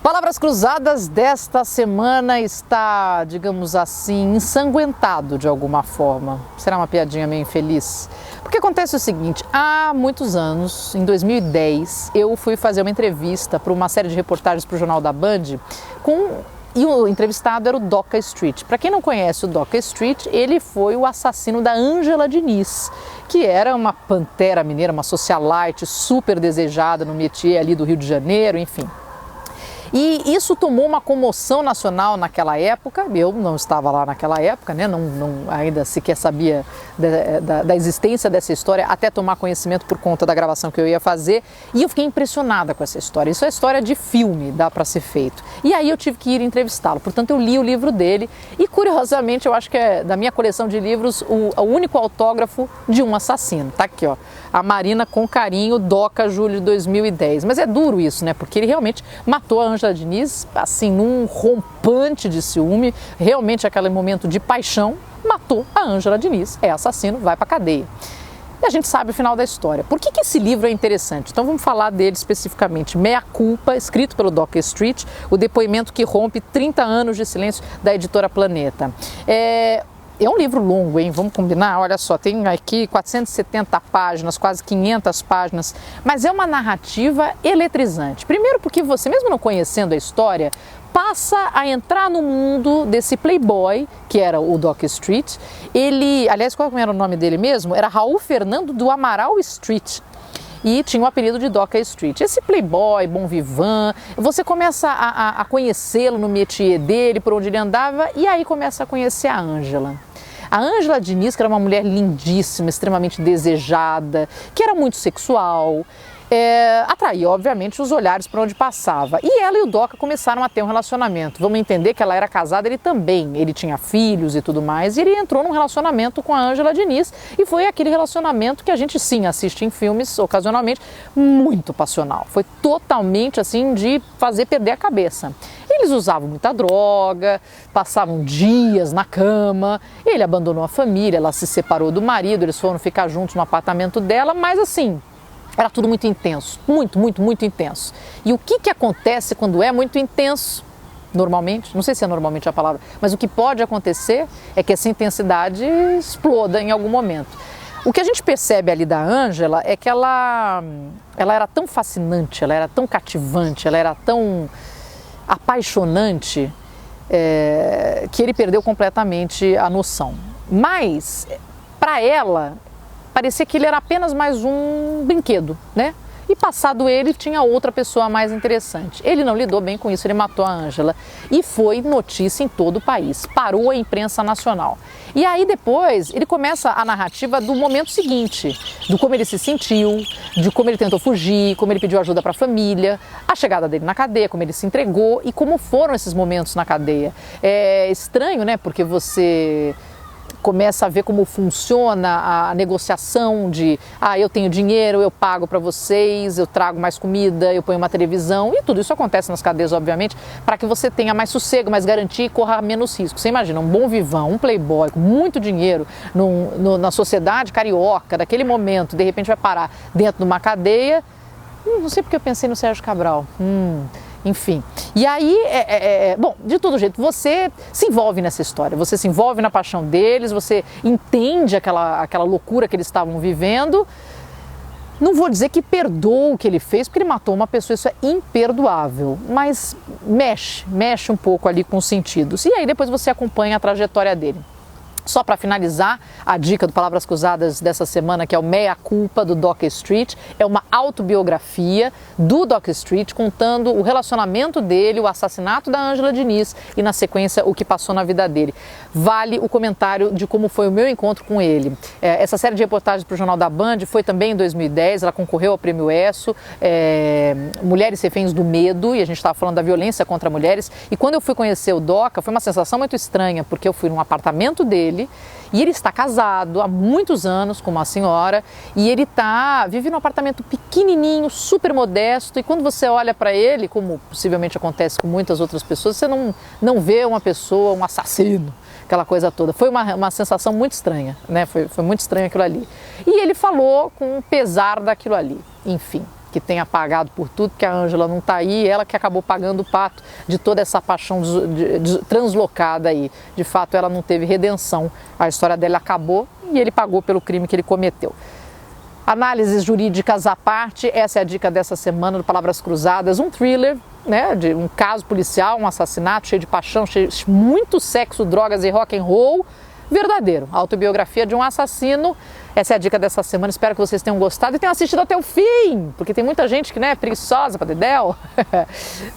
Palavras Cruzadas desta semana está, digamos assim, ensanguentado de alguma forma. Será uma piadinha meio infeliz? Porque acontece o seguinte, há muitos anos, em 2010, eu fui fazer uma entrevista para uma série de reportagens para o Jornal da Band e o entrevistado era o Doca Street. Para quem não conhece o Doca Street, ele foi o assassino da Ângela Diniz, que era uma pantera mineira, uma socialite super desejada no métier ali do Rio de Janeiro, enfim. E isso tomou uma comoção nacional naquela época. Eu não estava lá naquela época, né? Ainda sequer sabia da existência dessa história, até tomar conhecimento por conta da gravação que eu ia fazer. E eu fiquei impressionada com essa história. Isso é história de filme, dá para ser feito. E aí eu tive que ir entrevistá-lo. Portanto, eu li o livro dele e, curiosamente, eu acho que é da minha coleção de livros o único autógrafo de um assassino. Tá aqui, ó. A Marina com carinho, Doca, julho de 2010. Mas é duro isso, né? Porque ele realmente matou a Ângela Diniz, assim, num rompante de ciúme, realmente aquele momento de paixão, matou a Ângela Diniz, é assassino, vai pra cadeia. E a gente sabe o final da história. Por que esse livro é interessante? Então vamos falar dele especificamente. Meia Culpa, escrito pelo Doca Street, o depoimento que rompe 30 anos de silêncio da editora Planeta. É um livro longo, hein? Vamos combinar? Olha só, tem aqui 470 páginas, quase 500 páginas, mas é uma narrativa eletrizante. Primeiro porque você, mesmo não conhecendo a história, passa a entrar no mundo desse playboy, que era o Doca Street. Ele, aliás, qual era o nome dele mesmo? Era Raul Fernando do Amaral Street. E tinha o apelido de Doca Street. Esse playboy, bon vivant, você começa a conhecê-lo no métier dele, por onde ele andava, e aí começa a conhecer a Ângela. A Ângela Diniz, que era uma mulher lindíssima, extremamente desejada, que era muito sexual, atraía, obviamente, os olhares por onde passava. E ela e o Doca começaram a ter um relacionamento. Vamos entender que ela era casada, ele também. Ele tinha filhos e tudo mais. E ele entrou num relacionamento com a Ângela Diniz. E foi aquele relacionamento que a gente, sim, assiste em filmes, ocasionalmente, muito passional. Foi totalmente, assim, de fazer perder a cabeça. Eles usavam muita droga, passavam dias na cama. Ele abandonou a família, ela se separou do marido, eles foram ficar juntos no apartamento dela, mas assim, era tudo muito intenso, muito intenso. E o que acontece quando é muito intenso? Normalmente, não sei se é normalmente a palavra, mas o que pode acontecer é que essa intensidade exploda em algum momento. O que a gente percebe ali da Ângela é que ela era tão fascinante, ela era tão cativante, ela era tão apaixonante, que ele perdeu completamente a noção. Mas, para ela, parecia que ele era apenas mais um brinquedo, né? E passado ele, tinha outra pessoa mais interessante. Ele não lidou bem com isso, ele matou a Ângela. E foi notícia em todo o país, parou a imprensa nacional. E aí depois, ele começa a narrativa do momento seguinte, do como ele se sentiu, de como ele tentou fugir, como ele pediu ajuda para a família, a chegada dele na cadeia, como ele se entregou e como foram esses momentos na cadeia. É estranho, né? Porque você começa a ver como funciona a negociação de eu tenho dinheiro, eu pago para vocês, eu trago mais comida, eu ponho uma televisão, e tudo isso acontece nas cadeias, obviamente, para que você tenha mais sossego, mais garantia e corra menos risco. Você imagina um bom vivão, um playboy com muito dinheiro na sociedade carioca, daquele momento, de repente vai parar dentro de uma cadeia. Não sei porque eu pensei no Sérgio Cabral. Enfim, e aí, bom, de todo jeito, você se envolve nessa história, você se envolve na paixão deles, você entende aquela loucura que eles estavam vivendo. Não vou dizer que perdoa o que ele fez, porque ele matou uma pessoa, isso é imperdoável, mas mexe um pouco ali com os sentidos. E aí depois você acompanha a trajetória dele. Só para finalizar, a dica do Palavras Cruzadas dessa semana, que é o Meia Culpa, do Doca Street, é uma autobiografia do Doca Street contando o relacionamento dele, o assassinato da Ângela Diniz e, na sequência, o que passou na vida dele. Vale o comentário de como foi o meu encontro com ele. Essa série de reportagens para o Jornal da Band foi também em 2010, ela concorreu ao Prêmio ESSO, Mulheres Reféns do Medo, e a gente estava falando da violência contra mulheres. E quando eu fui conhecer o Doca, foi uma sensação muito estranha, porque eu fui num apartamento dele, e ele está casado há muitos anos com uma senhora e ele vive num apartamento pequenininho, super modesto, e quando você olha para ele, como possivelmente acontece com muitas outras pessoas, você não vê uma pessoa, um assassino, aquela coisa toda. Foi uma sensação muito estranha, né? Foi muito estranho aquilo ali. E ele falou com pesar daquilo ali, enfim. que tenha pagado por tudo, porque a Ângela não está aí, ela que acabou pagando o pato de toda essa paixão translocada aí. De fato, ela não teve redenção, a história dela acabou e ele pagou pelo crime que ele cometeu. Análises jurídicas à parte, essa é a dica dessa semana do Palavras Cruzadas, um thriller, né, de um caso policial, um assassinato cheio de paixão, cheio de muito sexo, drogas e rock and roll, verdadeiro, autobiografia de um assassino. Essa é a dica dessa semana, espero que vocês tenham gostado e tenham assistido até o fim, porque tem muita gente que, né, é preguiçosa para dedéu.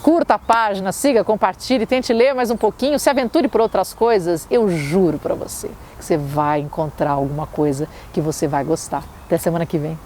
Curta a página, siga, compartilhe, tente ler mais um pouquinho, se aventure por outras coisas, eu juro para você que você vai encontrar alguma coisa que você vai gostar. Até semana que vem.